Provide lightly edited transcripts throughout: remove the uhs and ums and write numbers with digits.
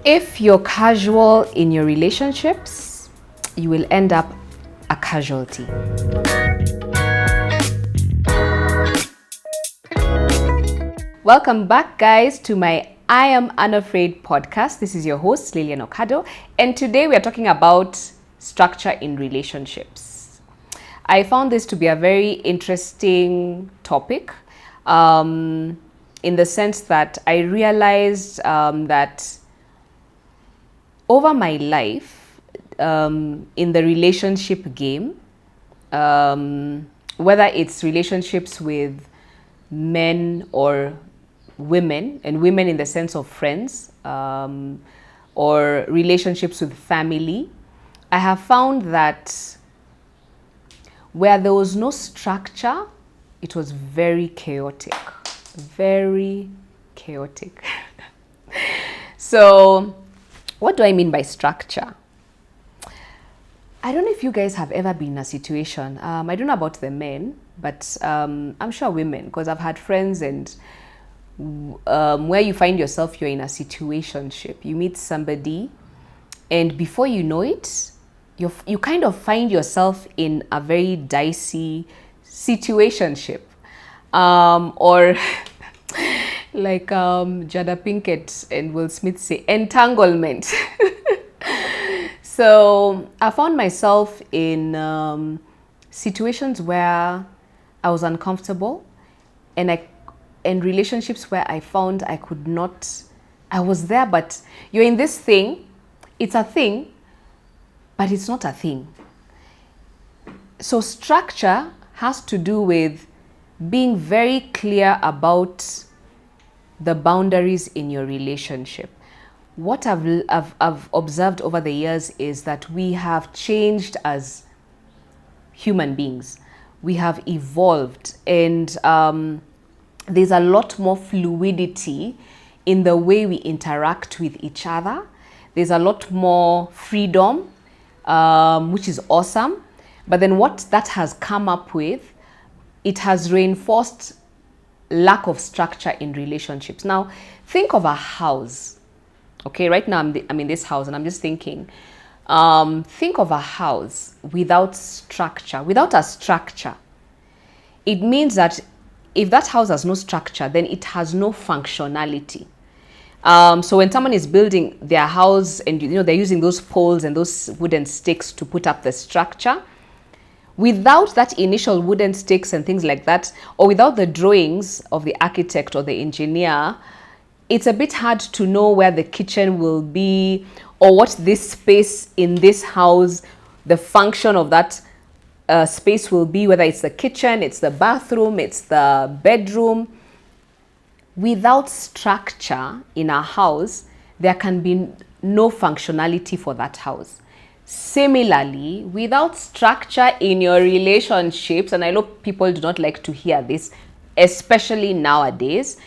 If you're casual in your relationships, you will end up a casualty. Welcome back, guys, to my I Am Unafraid podcast. This is your host, Lilian Okado, and today we are talking about structure in relationships. I found this to be a very interesting topic in the sense that I realized that over my life, in the relationship game, whether it's relationships with men or women, and women in the sense of friends, or relationships with family, I have found that where there was no structure, it was very chaotic. Very chaotic. So, what do I mean by structure? I don't know if you guys have ever been in a situation. I don't know about the men, but I'm sure women, because I've had friends and where you find yourself, you're in a situationship. You meet somebody, and before you know it, you kind of find yourself in a very dicey situationship, or like Jada Pinkett and Will Smith say, entanglement. So I found myself in situations where I was uncomfortable, and relationships where I found I could not. I was there, but you're in this thing. It's a thing, but it's not a thing. So structure has to do with being very clear about the boundaries in your relationship. What I've observed over the years is that we have changed as human beings. We have evolved, and there's a lot more fluidity in the way we interact with each other. There's a lot more freedom, which is awesome. But then what that has come up with, it has reinforced lack of structure in relationships. Now, think of a house. Okay, right now I'm in this house and I'm just thinking, think of a house without structure, without a structure. It means that if that house has no structure, then it has no functionality. So when someone is building their house and they're using those poles and those wooden sticks to put up the structure, without that initial wooden sticks and things like that, or without the drawings of the architect or the engineer, it's a bit hard to know where the kitchen will be or what this space in this house, the function of that space will be, whether it's the kitchen, it's the bathroom, it's the bedroom. Without structure in a house, there can be no functionality for that house. Similarly, without structure in your relationships, and I know people do not like to hear this, especially nowadays,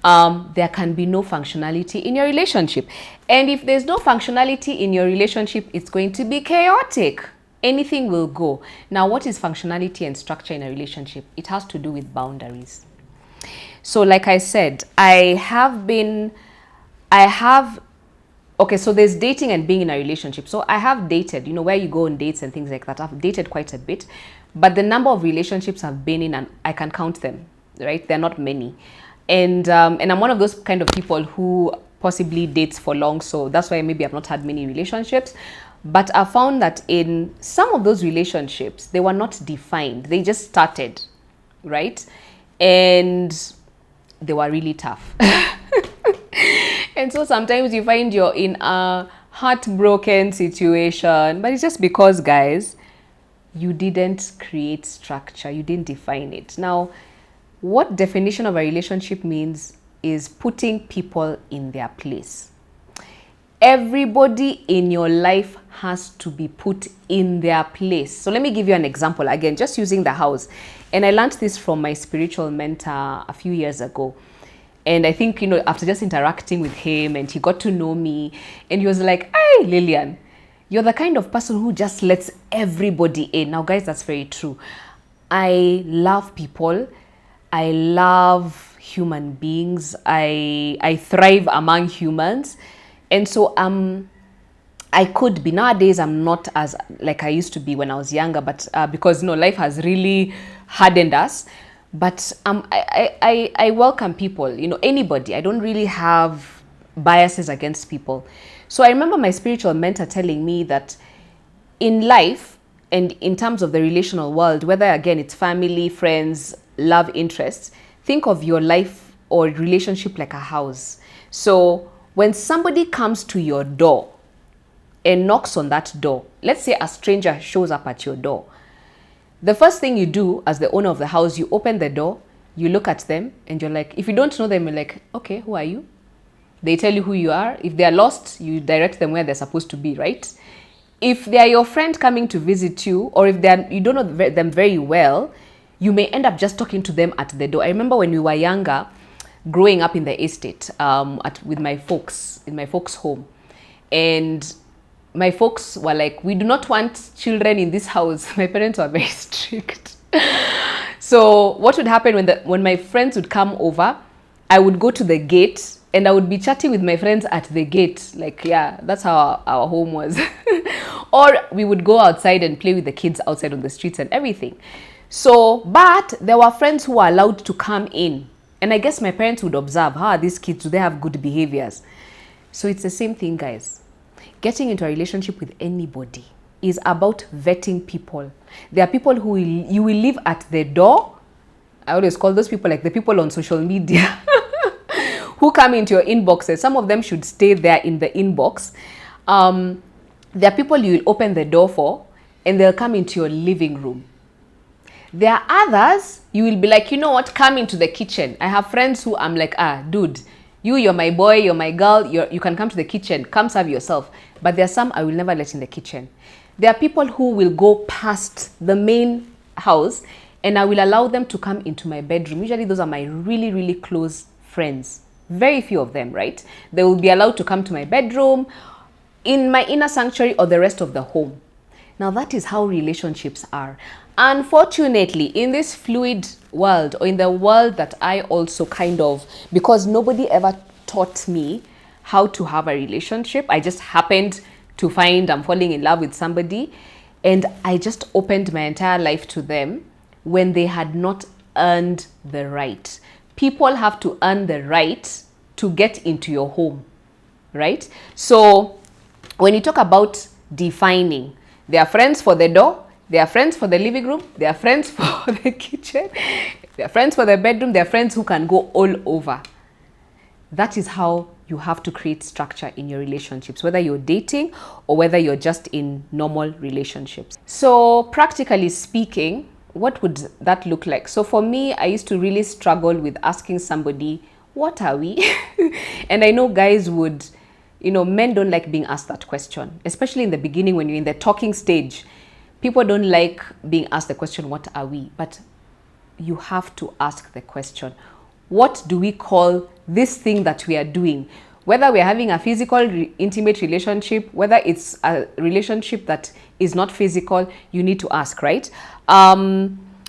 there can be no functionality in your relationship. And if there's no functionality in your relationship, it's going to be chaotic. Anything will go. Now, what is functionality and structure in a relationship? It has to do with boundaries. So like I said, okay, so there's dating and being in a relationship. So I have dated, where you go on dates and things like that. I've dated quite a bit, but the number of relationships I've been in, and I can count them, right? They're not many. And I'm one of those kind of people who possibly dates for long, so that's why maybe I've not had many relationships. But I found that in some of those relationships, they were not defined. They just started, right? And they were really tough. And so sometimes you find you're in a heartbroken situation, but it's just because, guys, you didn't create structure, you didn't define it. Now, what definition of a relationship means is putting people in their place. Everybody in your life has to be put in their place. So let me give you an example again, just using the house. And I learned this from my spiritual mentor a few years ago. And I think, after just interacting with him and he got to know me, and he was like, "Hey, Lilian, you're the kind of person who just lets everybody in." Now, guys, that's very true. I love people. I love human beings. I thrive among humans. And so I could be. Nowadays I'm not as like I used to be when I was younger, but because life has really hardened us. But I welcome people, anybody. I don't really have biases against people. So I remember my spiritual mentor telling me that in life and in terms of the relational world, whether again it's family, friends, love interests, think of your life or relationship like a house. So when somebody comes to your door and knocks on that door, let's say a stranger shows up at your door, the first thing you do as the owner of the house, you open the door, you look at them, and you're like, if you don't know them, you're like, okay, who are you? They tell you who you are. If they're lost, you direct them where they're supposed to be, right? If they are your friend coming to visit you, or if you don't know them very well, you may end up just talking to them at the door. I remember when we were younger, growing up in the estate with my folks, in my folks' home. And my folks were like, we do not want children in this house. My parents were very strict. So what would happen when my friends would come over, I would go to the gate and I would be chatting with my friends at the gate. Like, yeah, that's how our home was. Or we would go outside and play with the kids outside on the streets and everything. So, but there were friends who were allowed to come in. And I guess my parents would observe, how are these kids? Do they have good behaviors? So it's the same thing, guys. Getting into a relationship with anybody is about vetting people. There are people who you will leave at the door. I always call those people like the people on social media who come into your inboxes. Some of them should stay there in the inbox. There are people you will open the door for and they'll come into your living room. There are others you will be like, you know what, come into the kitchen. I have friends who I'm like, dude, you're my boy, you're my girl, you can come to the kitchen, come serve yourself. But there are some I will never let in the kitchen. There are people who will go past the main house and I will allow them to come into my bedroom. Usually those are my really, really close friends. Very few of them, right? They will be allowed to come to my bedroom, in my inner sanctuary, or the rest of the home. Now that is how relationships are. Unfortunately, in this fluid world, or in the world that I also because nobody ever taught me how to have a relationship. I just happened to find I'm falling in love with somebody and I just opened my entire life to them when they had not earned the right. People have to earn the right to get into your home, right? So when you talk about defining, there are friends for the door, there are friends for the living room, there are friends for the kitchen, there are friends for the bedroom, there are friends who can go all over. That is how you have to create structure in your relationships, whether you're dating or whether you're just in normal relationships. So practically speaking, what would that look like? So for me, I used to really struggle with asking somebody, what are we? And I know guys would, men don't like being asked that question, especially in the beginning when you're in the talking stage. People don't like being asked the question, what are we? But you have to ask the question, what do we call this thing that we are doing? Whether we're having a physical, intimate relationship, whether it's a relationship that is not physical, you need to ask, right?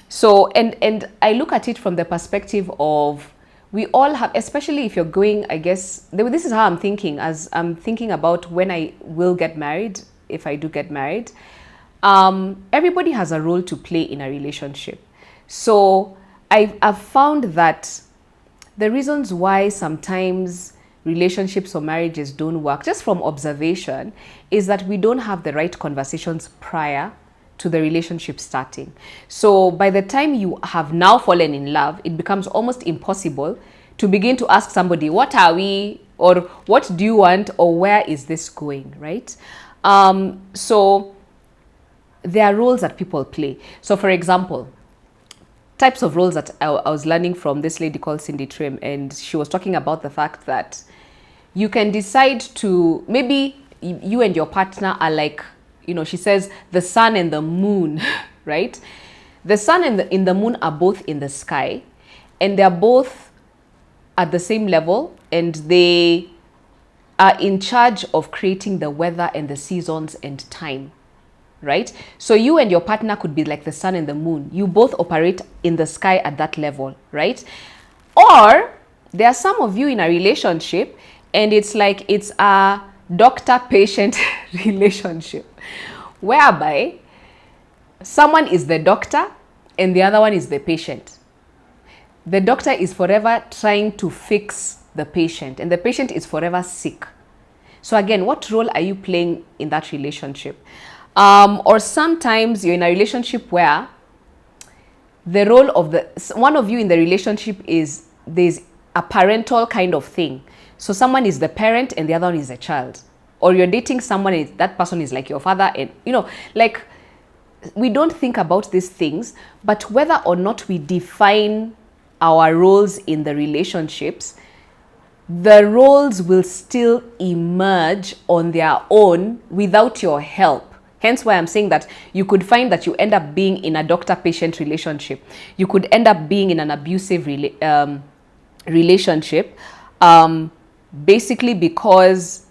So, and I look at it from the perspective of, we all have, especially if you're going, I guess, this is how I'm thinking, as I'm thinking about when I will get married, if I do get married. Everybody has a role to play in a relationship. So I've found that the reasons why sometimes relationships or marriages don't work, just from observation, is that we don't have the right conversations prior to the relationship starting. So by the time you have now fallen in love, it becomes almost impossible to begin to ask somebody, what are we? Or what do you want? Or where is this going, right? So there are roles that people play. So for example, types of roles that I was learning from this lady called Cindy Trim, and she was talking about the fact that you can decide to, maybe you and your partner are like, she says the sun and the moon, right? The sun and the moon are both in the sky and they're both at the same level and they are in charge of creating the weather and the seasons and time, right? So you and your partner could be like the sun and the moon. You both operate in the sky at that level, right? Or there are some of you in a relationship and it's like it's a doctor-patient relationship, whereby someone is the doctor and the other one is the patient. The doctor is forever trying to fix the patient, and the patient is forever sick. So again, what role are you playing in that relationship? Or sometimes you're in a relationship where the role of one of you in the relationship is there's a parental kind of thing. So someone is the parent and the other one is a child. Or you're dating someone and that person is like your father, and like, we don't think about these things, but whether or not we define our roles in the relationships, the roles will still emerge on their own without your help. Hence why I'm saying that you could find that you end up being in a doctor-patient relationship. You could end up being in an abusive relationship, basically because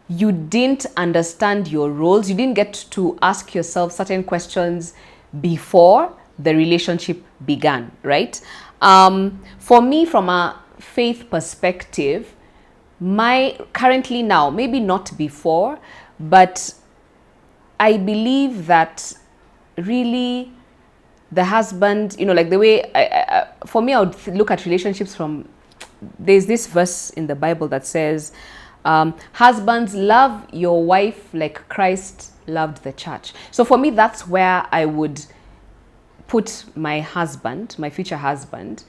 you didn't understand your roles. You didn't get to ask yourself certain questions before the relationship began, right? For me, from a faith perspective, currently now, maybe not before, but I believe that really the husband, like the way for me, I would look at relationships from, there's this verse in the Bible that says, husbands, love your wife like Christ loved the church. So for me, that's where I would put my husband, my future husband.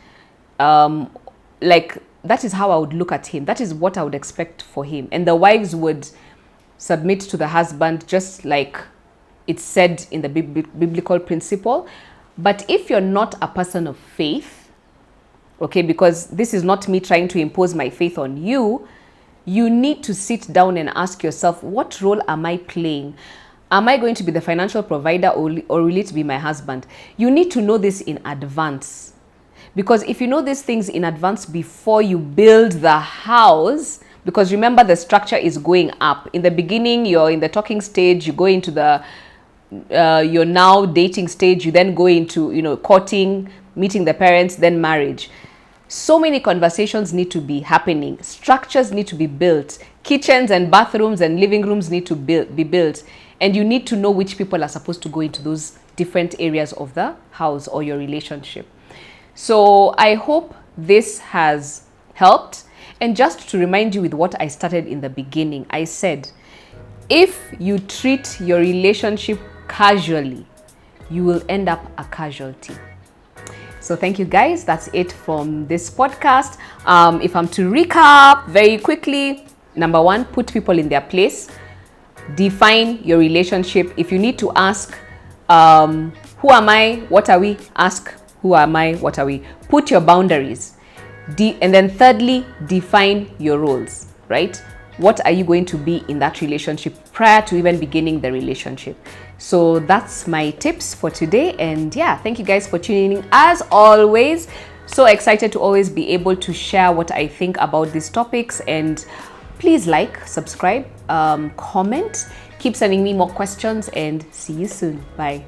Like, that is how I would look at him. That is what I would expect for him. And the wives would submit to the husband just like it's said in the biblical principle. But if you're not a person of faith, okay, because this is not me trying to impose my faith on you, you need to sit down and ask yourself, what role am I playing? Am I going to be the financial provider, or will it be my husband? You need to know this in advance. Because if you know these things in advance before you build the house, because remember, the structure is going up. In the beginning, you're in the talking stage, you go into the, you're now dating stage, you then go into, courting, meeting the parents, then marriage. So many conversations need to be happening. Structures need to be built. Kitchens and bathrooms and living rooms need to be built. And you need to know which people are supposed to go into those different areas of the house or your relationship. So I hope this has helped. And just to remind you with what I started in the beginning, I said, if you treat your relationship casually, you will end up a casualty. So thank you guys. That's it from this podcast. If I'm to recap very quickly, number one, put people in their place. Define your relationship. If you need to ask, who am I? What are we? Ask, who am I? What are we? Put your boundaries. And then thirdly, define your roles, right? What are you going to be in that relationship prior to even beginning the relationship? So that's my tips for today. And yeah, thank you guys for tuning in. As always, so excited to always be able to share what I think about these topics. And please like, subscribe, comment, keep sending me more questions, and see you soon. Bye.